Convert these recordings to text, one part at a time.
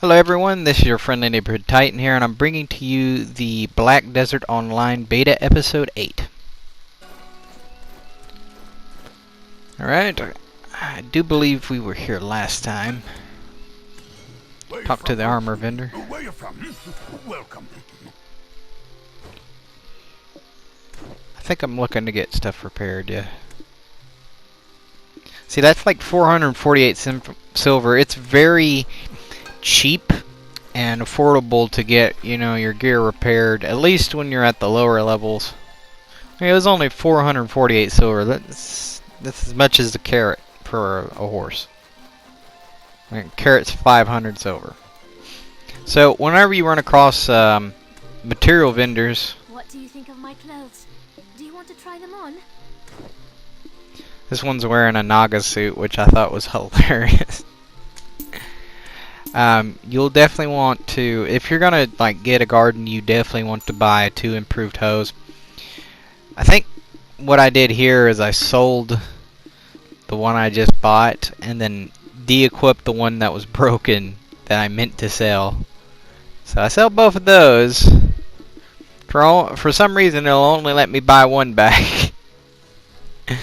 Hello everyone, this is your friendly neighborhood Titan here, and I'm bringing to you the Black Desert Online Beta Episode 8. Alright, I do believe we were here last time. Talk to the armor vendor. Where you from? Welcome. I think I'm looking to get stuff repaired, yeah. See, that's like 448 silver. It's very cheap and affordable to get, you know, your gear repaired, at least when you're at the lower levels. I mean, it was only 448 silver. That's as much as a carrot for a horse. I mean, carrot's 500 silver. So whenever you run across material vendors, what do you think of my clothes? Do you want to try them on? this one's wearing a Naga suit, which I thought was hilarious. You'll definitely want to, if you're gonna like get a garden, you definitely want to buy 2 improved hoes. I think what I did here is I sold the one I just bought and then de-equipped the one that was broken that I meant to sell. So I sell both of those. For some reason, it'll only let me buy one back. I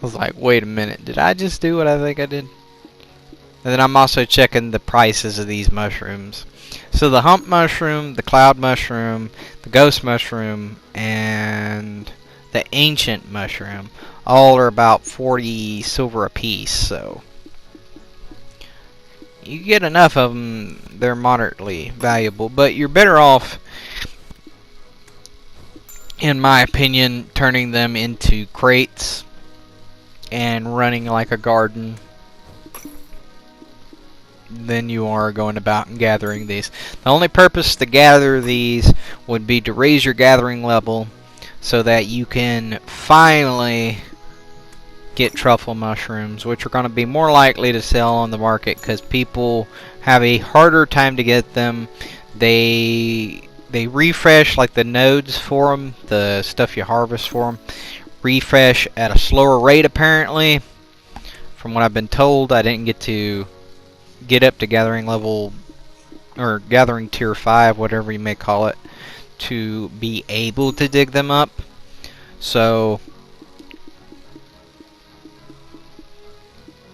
was like, wait a minute, did I just do what I think I did? And then I'm also checking the prices of these mushrooms. So the hump mushroom, the cloud mushroom, the ghost mushroom, and the ancient mushroom all are about 40 silver a piece. So you get enough of them, they're moderately valuable. But you're better off, in my opinion, turning them into crates and running like a garden than you are going about and gathering these. The only purpose to gather these would be to raise your gathering level so that you can finally get truffle mushrooms, which are going to be more likely to sell on the market because people have a harder time to get them. They refresh, like the nodes for them, the stuff you harvest for them, refresh at a slower rate apparently. From what I've been told, I didn't get up to gathering level, or gathering tier 5, whatever you may call it, to be able to dig them up. So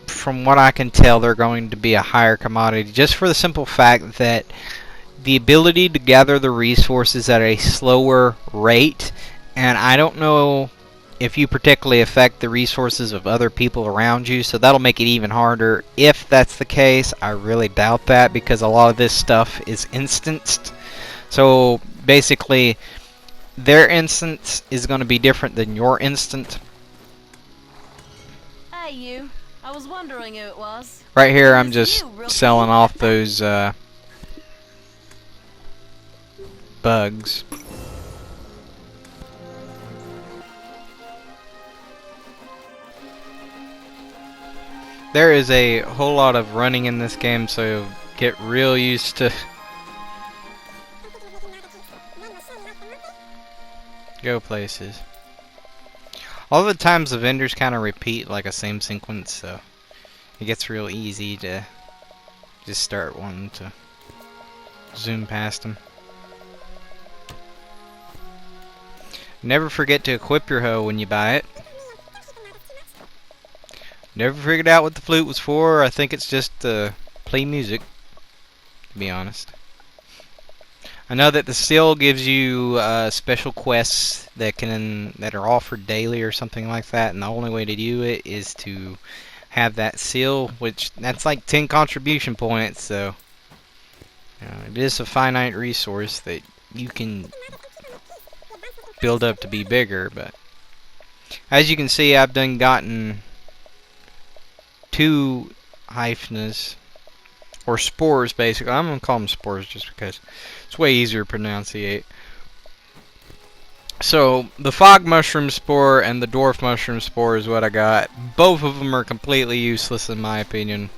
from what I can tell, they're going to be a higher commodity, just for the simple fact that the ability to gather the resources at a slower rate, and I don't know if you particularly affect the resources of other people around you, so that'll make it even harder. If that's the case, I really doubt that, because a lot of this stuff is instanced. So basically, their instance is going to be different than your instant. Hey you, I was wondering who it was. Right here, I'm just selling off those bugs. There is a whole lot of running in this game, so get real used to go places. All the times the vendors kind of repeat like a same sequence, so it gets real easy to just start wanting to zoom past them. Never forget to equip your hoe when you buy it. Never figured out what the flute was for. I think it's just to play music, to be honest. I know that the seal gives you special quests that are offered daily or something like that, and the only way to do it is to have that seal, which that's like 10 contribution points. So it is a finite resource that you can build up to be bigger. But as you can see, I've gotten 2 hyphnas, or spores basically. I'm going to call them spores just because it's way easier to pronunciate. So the fog mushroom spore and the dwarf mushroom spore is what I got. Both of them are completely useless in my opinion,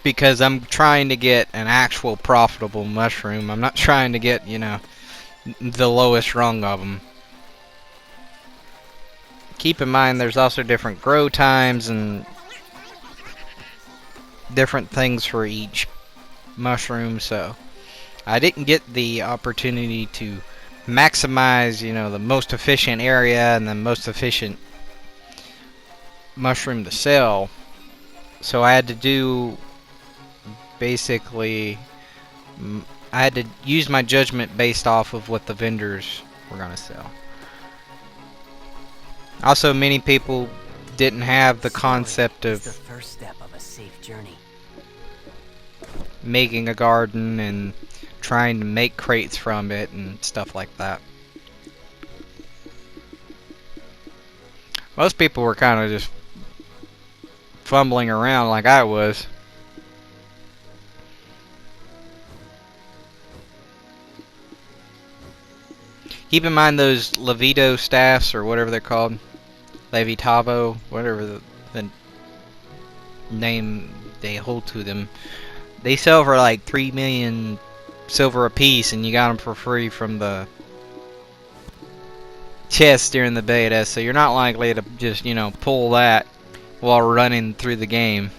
because I'm trying to get an actual profitable mushroom. I'm not trying to get, you know, the lowest rung of them. Keep in mind there's also different grow times and different things for each mushroom, so I didn't get the opportunity to maximize, the most efficient area and the most efficient mushroom to sell. So I had to do basically, I had to use my judgment based off of what the vendors were going to sell. Also, many people didn't have the concept of the first step of a safe journey. Making a garden and trying to make crates from it and stuff like that. Most people were kind of just fumbling around like I was. Keep in mind those Levito staffs, or whatever they're called, Levitavo, whatever the name they hold to them. They sell for like 3 million silver a piece, and you got them for free from the chest during the beta, so you're not likely to just, pull that while running through the game.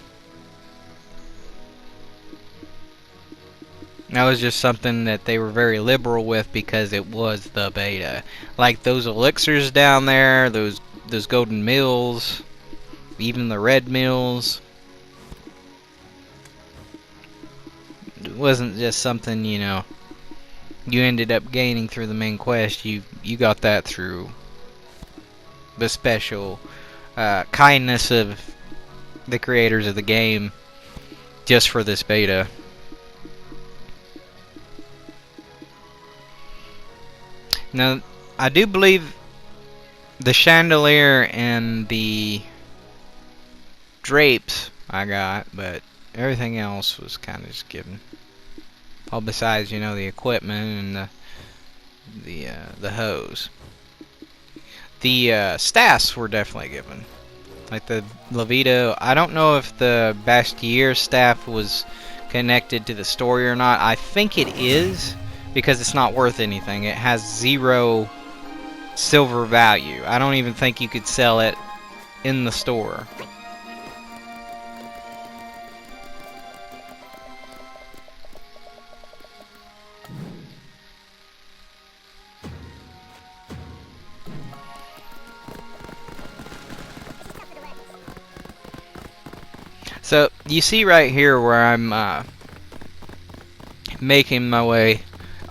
That was just something that they were very liberal with because it was the beta. Like those elixirs down there, those golden mills, even the red mills. It wasn't just something, you ended up gaining through the main quest. You got that through the special kindness of the creators of the game just for this beta. Now, I do believe the chandelier and the drapes I got, but everything else was kind of just given. All besides, the equipment and the hose. The staffs were definitely given. Like the Levito. I don't know if the Bastier staff was connected to the story or not. I think it is, because it's not worth anything. It has 0 silver value. I don't even think you could sell it in the store. So, you see right here where I'm making my way,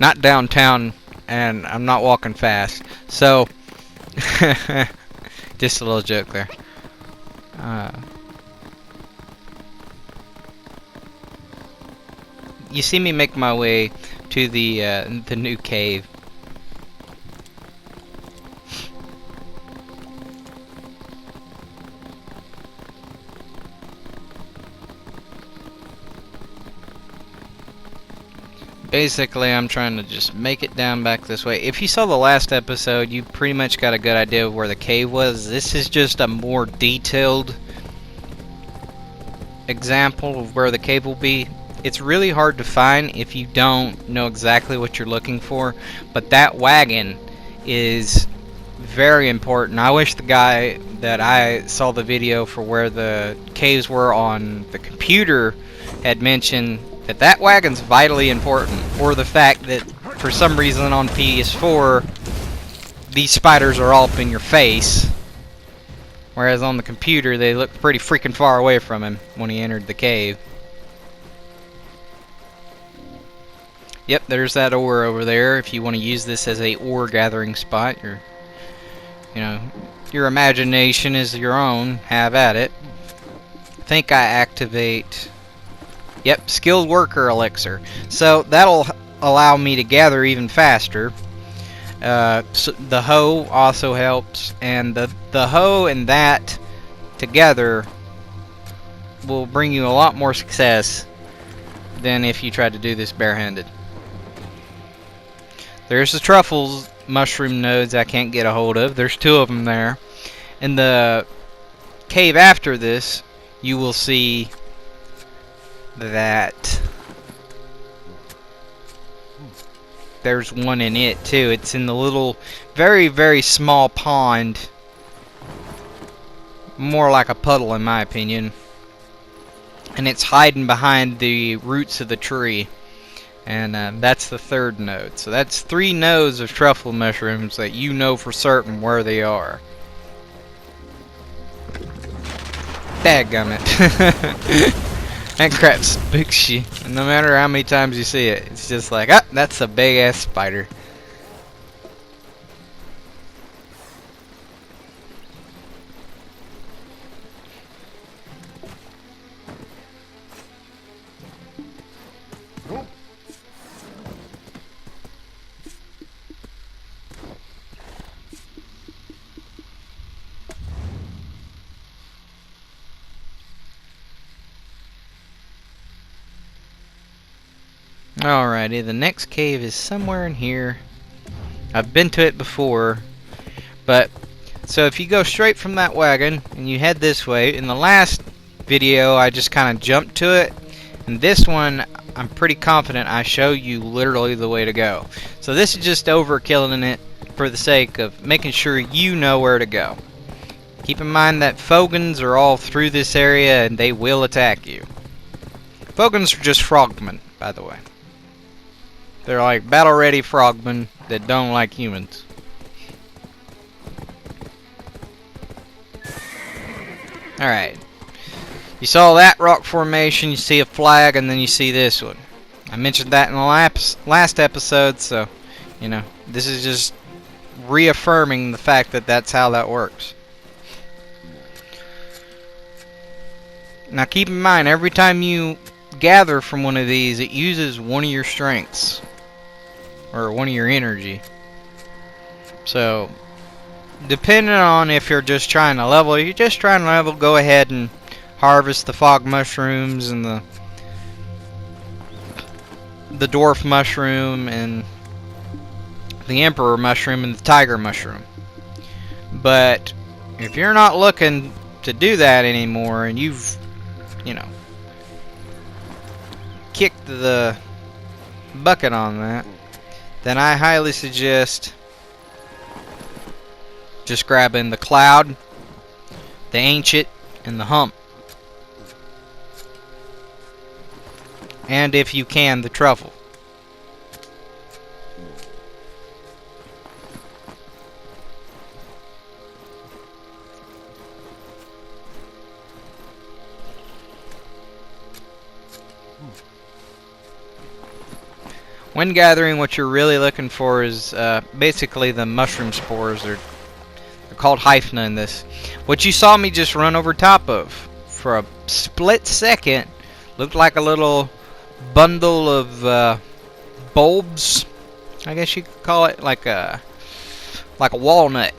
not downtown, and I'm not walking fast. So, just a little joke there. You see me make my way to the new cave. Basically, I'm trying to just make it down back this way. If you saw the last episode, you pretty much got a good idea of where the cave was. This is just a more detailed example of where the cave will be. It's really hard to find if you don't know exactly what you're looking for, but that wagon is very important. I wish the guy that I saw the video for where the caves were on the computer had mentioned that wagon's vitally important, or the fact that for some reason on PS4 these spiders are all up in your face, whereas on the computer they look pretty freaking far away from him when he entered the cave. Yep, there's that ore over there. If you want to use this as a ore gathering spot, your imagination is your own. Have at it. I think I activate. Yep, skilled worker elixir. So that'll allow me to gather even faster. So the hoe also helps, and the hoe and that together will bring you a lot more success than if you tried to do this barehanded. There's the truffles mushroom nodes I can't get a hold of. There's 2 of them there. In the cave after this, you will see that there's one in it too. It's in the little, very, very small pond. More like a puddle in my opinion. and it's hiding behind the roots of the tree. And that's the third node. So that's 3 nodes of truffle mushrooms that you know for certain where they are. Dadgummit. That crap spooks you. And no matter how many times you see it, it's just like, ah, that's a big ass spider. Alrighty, the next cave is somewhere in here. I've been to it before, but so if you go straight from that wagon and you head this way, in the last video I just kind of jumped to it, and this one I'm pretty confident I show you literally the way to go. So this is just overkilling it for the sake of making sure you know where to go. Keep in mind that Fogans are all through this area and they will attack you. Fogans are just frogmen, by the way. They're like battle-ready frogmen that don't like humans. Alright. You saw that rock formation, you see a flag, and then you see this one. I mentioned that in the last episode, so, you know, this is just reaffirming the fact that that's how that works. Now keep in mind, every time you gather from one of these, it uses one of your strengths. Or one of your energy. So, depending on if you're just trying to level, go ahead and harvest the fog mushrooms and the dwarf mushroom and the emperor mushroom and the tiger mushroom. But if you're not looking to do that anymore and you've, you know, kicked the bucket on that, then I highly suggest just grabbing the cloud, the ancient, and the hump. And if you can, the truffle. When gathering, what you're really looking for is basically the mushroom spores. They're called hyphna in this. What you saw me just run over top of for a split second looked like a little bundle of bulbs, I guess you could call it, like a walnut.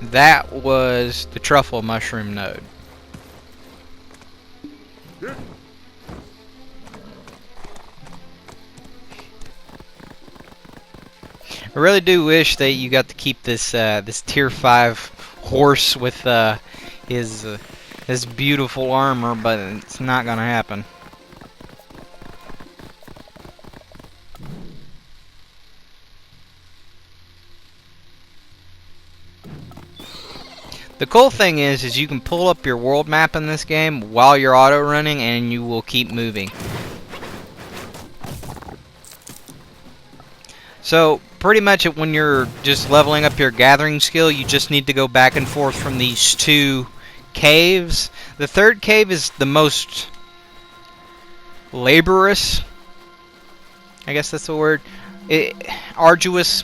That was the truffle mushroom node. I really do wish that you got to keep this this tier 5 horse with his beautiful armor, but it's not gonna happen. The cool thing is you can pull up your world map in this game while you're auto running, and you will keep moving. So pretty much when you're just leveling up your gathering skill, you just need to go back and forth from these 2 caves. The third cave is the most laborious, I guess that's the word, arduous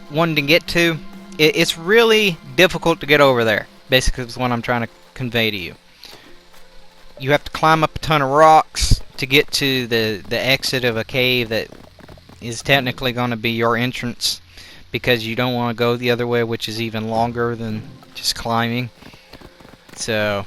one to get to. It's really difficult to get over there, basically is what I'm trying to convey to you. You have to climb up a ton of rocks to get to the exit of a cave that is technically going to be your entrance, because you don't want to go the other way, which is even longer than just climbing. So,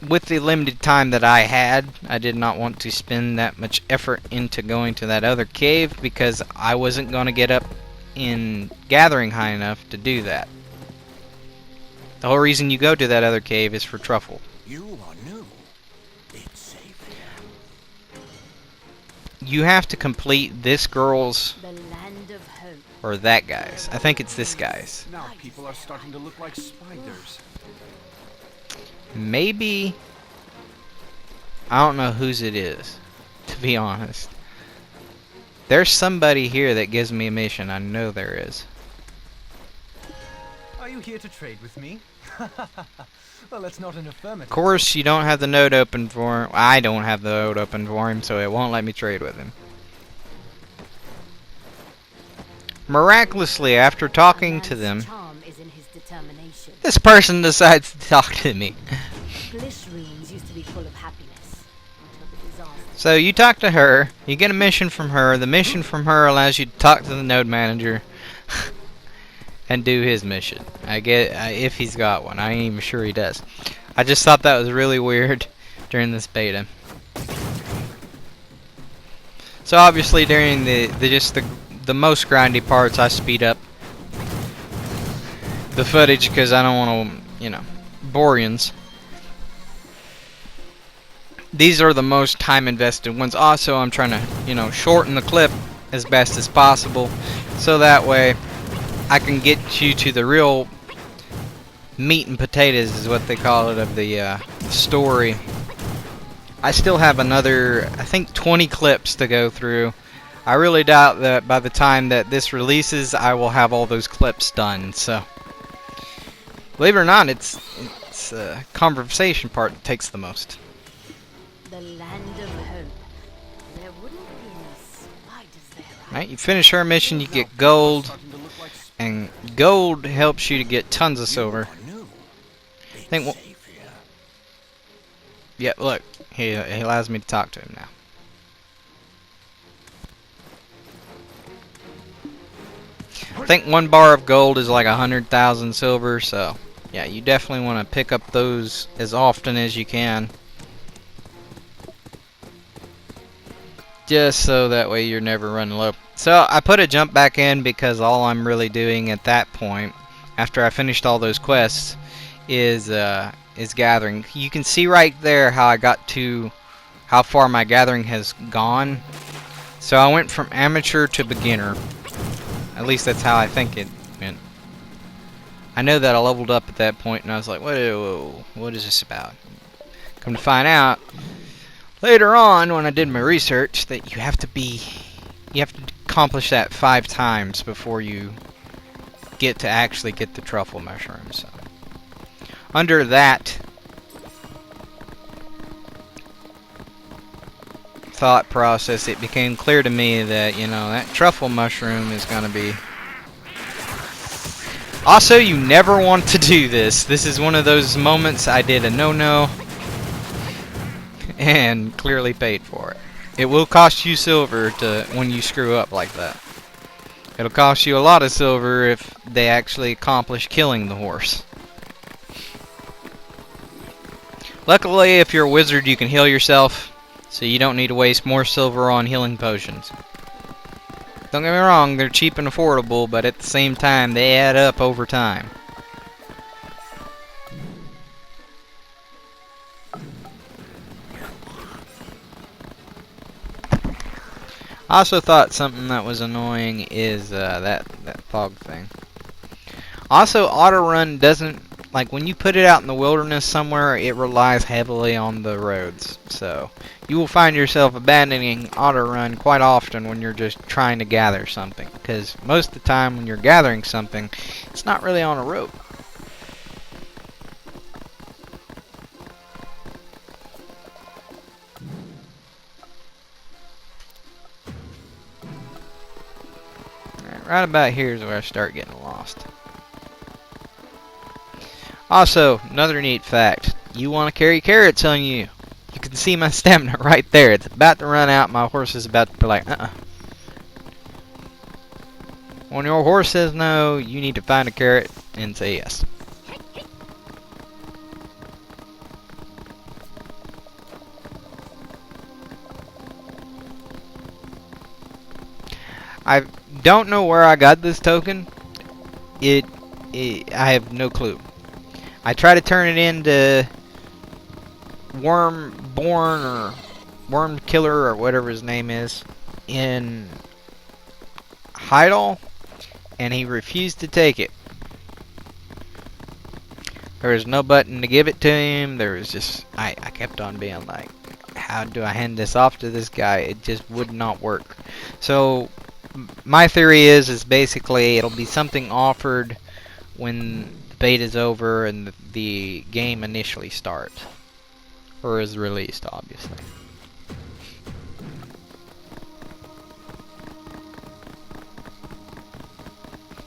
with the limited time that I had, I did not want to spend that much effort into going to that other cave, because I wasn't going to get up in gathering high enough to do that. The whole reason you go to that other cave is for truffle. You are new. It's safe. You have to complete this girl's, The land of hope. or that guy's. I think it's this guy's. Now people are starting to look like spiders. Maybe... I don't know whose it is, to be honest. There's somebody here that gives me a mission. I know there is. Are you here to trade with me? Well, that's not an affirmative. Of course, you don't have the node open for him. I don't have the node open for him, so it won't let me trade with him. Miraculously, after talking to them, Charm is in his determination. this person decides to talk to me. Glycerines used to be full of happiness until the disaster. So you talk to her, you get a mission from her. The mission from her allows you to talk to the node manager and do his mission. If he's got one. I ain't even sure he does. I just thought that was really weird during this beta. So obviously during the most grindy parts, I speed up the footage because I don't want to, bore-yins. These are the most time invested ones. Also, I'm trying to, shorten the clip as best as possible, so that way I can get you to the real meat and potatoes, is what they call it, of the story. I still have another, I think, 20 clips to go through. I really doubt that by the time that this releases, I will have all those clips done. So, believe it or not, it's the conversation part that takes the most. The land of hope. There wouldn't be any spiders there. Right, you finish her mission, you get gold, and gold helps you to get tons of silver. I think. Yeah, look, he allows me to talk to him now. I think 1 bar of gold is like 100,000 silver, so yeah, you definitely want to pick up those as often as you can. Just so that way you're never running low. So I put a jump back in because all I'm really doing at that point, after I finished all those quests, is gathering. You can see right there how I got to how far my gathering has gone. So I went from amateur to beginner. At least that's how I think it went. I know that I leveled up at that point, and I was like, whoa, what is this about? Come to find out, later on, when I did my research, that you have to accomplish that 5 times before you get to actually get the truffle mushrooms. So, under that thought process, it became clear to me that, that truffle mushroom is going to be... Also, you never want to do this. This is one of those moments I did a no-no and clearly paid for it. It will cost you silver when you screw up like that. It'll cost you a lot of silver if they actually accomplish killing the horse. Luckily, if you're a wizard, you can heal yourself, so you don't need to waste more silver on healing potions. Don't get me wrong, they're cheap and affordable, but at the same time, they add up over time. I also thought something that was annoying is that fog thing. Also, auto-run doesn't... Like, when you put it out in the wilderness somewhere, it relies heavily on the roads. So, you will find yourself abandoning auto-run quite often when you're just trying to gather something. Because most of the time when you're gathering something, it's not really on a road. Right about here is where I start getting lost. Also, another neat fact. You want to carry carrots on you. You can see my stamina right there. It's about to run out. My horse is about to be like, When your horse says no, you need to find a carrot and say yes. I don't know where I got this token. I have no clue. I try to turn it into Wormborn or Worm Killer or whatever his name is in Heidel, and he refused to take it. There was no button to give it to him. There was just, I kept on being like, how do I hand this off to this guy? It just would not work. So my theory is basically it'll be something offered when the beta's over and the game initially starts. Or is released, obviously.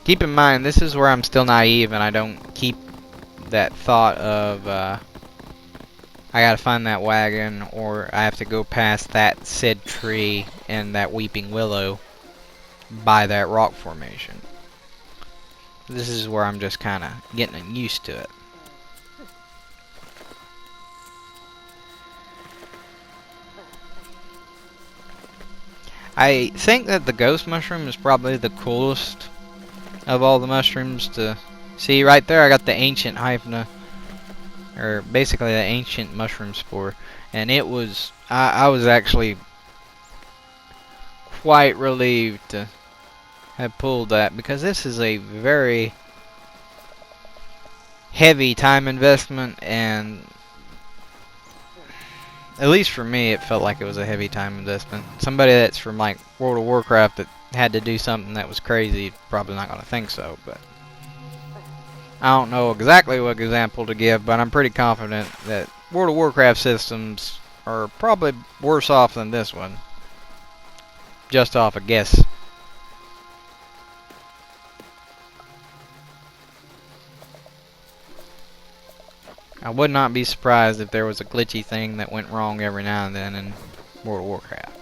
Keep in mind, this is where I'm still naive and I don't keep that thought of I gotta find that wagon or I have to go past that said tree and that weeping willow by that rock formation. This is where I'm just kind of getting used to it. I think that the ghost mushroom is probably the coolest of all the mushrooms to see. Right there I got the ancient hypna, or basically the ancient mushroom spore, and it was I was actually quite relieved to have pulled that, because this is a very heavy time investment, and at least for me it felt like it was a heavy time investment. Somebody that's from like World of Warcraft that had to do something that was crazy, probably not going to think so, but I don't know exactly what example to give, but I'm pretty confident that World of Warcraft systems are probably worse off than this one, just off a guess. I would not be surprised if there was a glitchy thing that went wrong every now and then in World of Warcraft.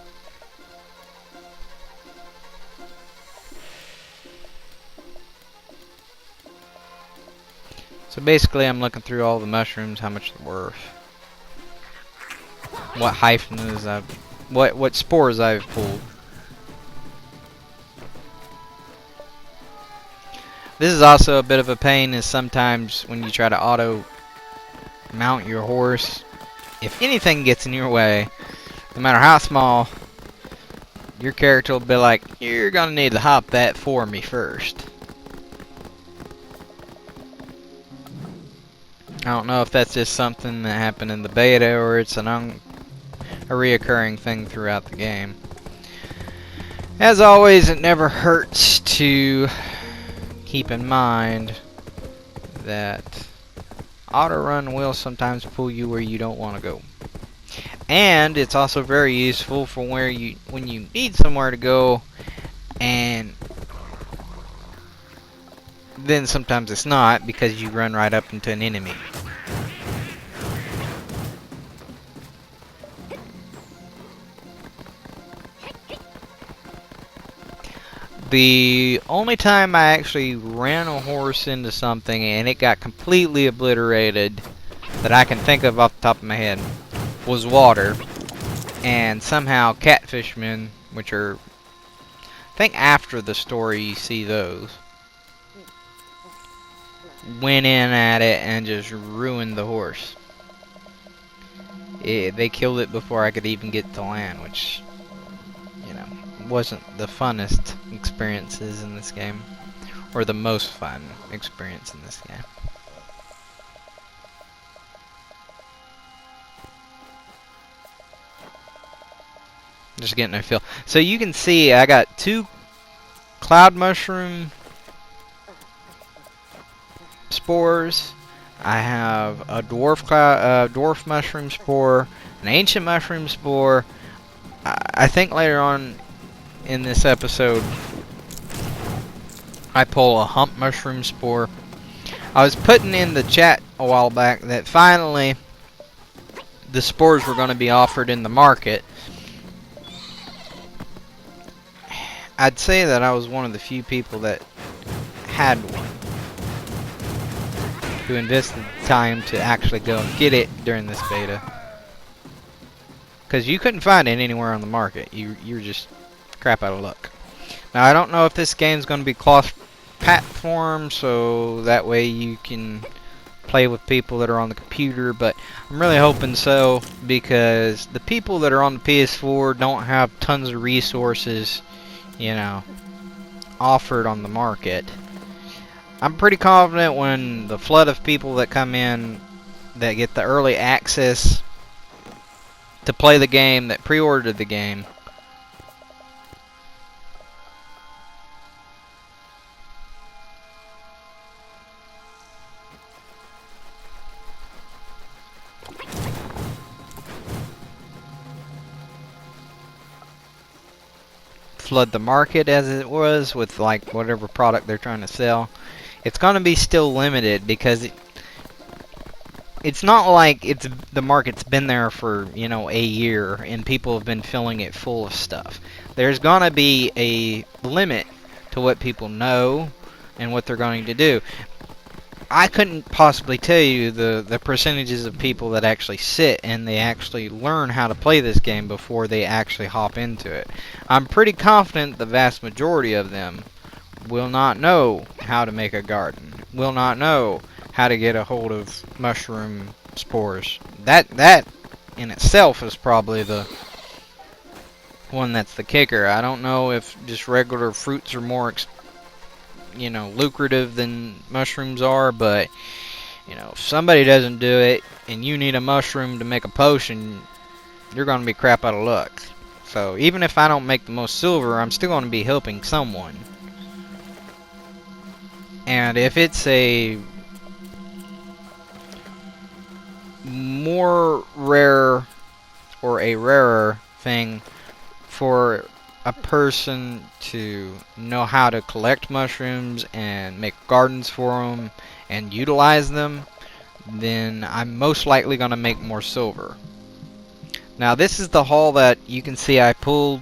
So basically I'm looking through all the mushrooms, how much they're worth, what hyphens what spores I've pulled. This is also a bit of a pain, is sometimes when you try to auto mount your horse, if anything gets in your way, no matter how small, your character will be like, you're gonna need to hop that for me first. I don't know if that's just something that happened in the beta or it's a reoccurring thing throughout the game. As always, it never hurts to keep in mind that auto-run will sometimes pull you where you don't want to go. And it's also very useful for when you need somewhere to go, and then sometimes it's not, because you run right up into an enemy. The only time I actually ran a horse into something and it got completely obliterated that I can think of off the top of my head was water. And somehow catfishmen, which are, I think after the story you see those, went in at it and just ruined the horse. They killed it before I could even get to land, which, you know, wasn't the funnest experiences in this game, or the most fun experience in this game. Just getting a feel. So you can see I got 2 cloud mushroom spores. I have a dwarf mushroom spore, an ancient mushroom spore. I think later on in this episode I pull a hump mushroom spore. I was putting in the chat a while back that finally the spores were going to be offered in the market. I'd say that I was one of the few people that had one, who invested time to actually go and get it during this beta, because you couldn't find it anywhere on the market. You were just crap out of luck. Now I don't know if this game's going to be cross-platform, so that way you can play with people that are on the computer, but I'm really hoping so, because the people that are on the PS4 don't have tons of resources, you know, offered on the market. I'm pretty confident when the flood of people that come in that get the early access to play the game, that pre-ordered the game, flood the market as it was with like whatever product they're trying to sell. It's going to be still limited because it's not like the market's been there for, you know, a year and people have been filling it full of stuff. There's going to be a limit to what people know and what they're going to do. I couldn't possibly tell you the percentages of people that actually sit and they actually learn how to play this game before they actually hop into it. I'm pretty confident the vast majority of them will not know how to make a garden, will not know how to get a hold of mushroom spores. That in itself is probably the one that's the kicker. I don't know if just regular fruits are more lucrative than mushrooms are, but if somebody doesn't do it and you need a mushroom to make a potion, you're going to be crap out of luck. So even if I don't make the most silver, I'm still going to be helping someone. And if it's a more rare or a rarer thing for a person to know how to collect mushrooms and make gardens for them and utilize them, then I'm most likely going to make more silver. Now this is the haul that you can see I pulled.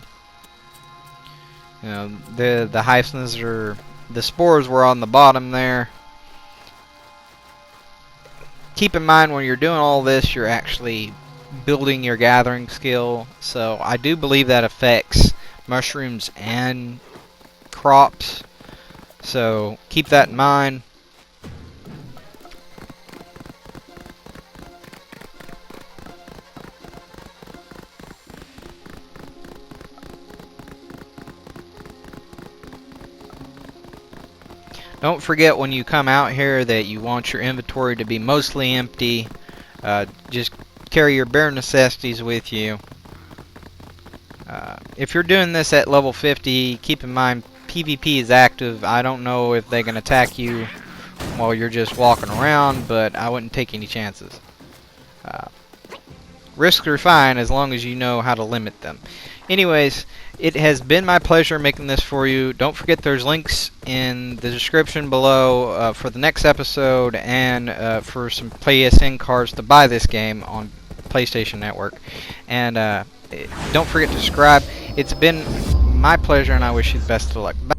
The hyacinths are, the spores were on the bottom there. Keep in mind when you're doing all this, you're actually building your gathering skill. So I do believe that affects mushrooms and crops. So keep that in mind. Don't forget when you come out here that you want your inventory to be mostly empty. Just carry your bare necessities with you. If you're doing this at level 50, keep in mind PvP is active. I don't know if they can attack you while you're just walking around, but I wouldn't take any chances. Risks are fine as long as you know how to limit them. Anyways, it has been my pleasure making this for you. Don't forget there's links in the description below for the next episode and for some PSN cards to buy this game on PlayStation Network. And don't forget to subscribe. It's been my pleasure and I wish you the best of luck. Bye.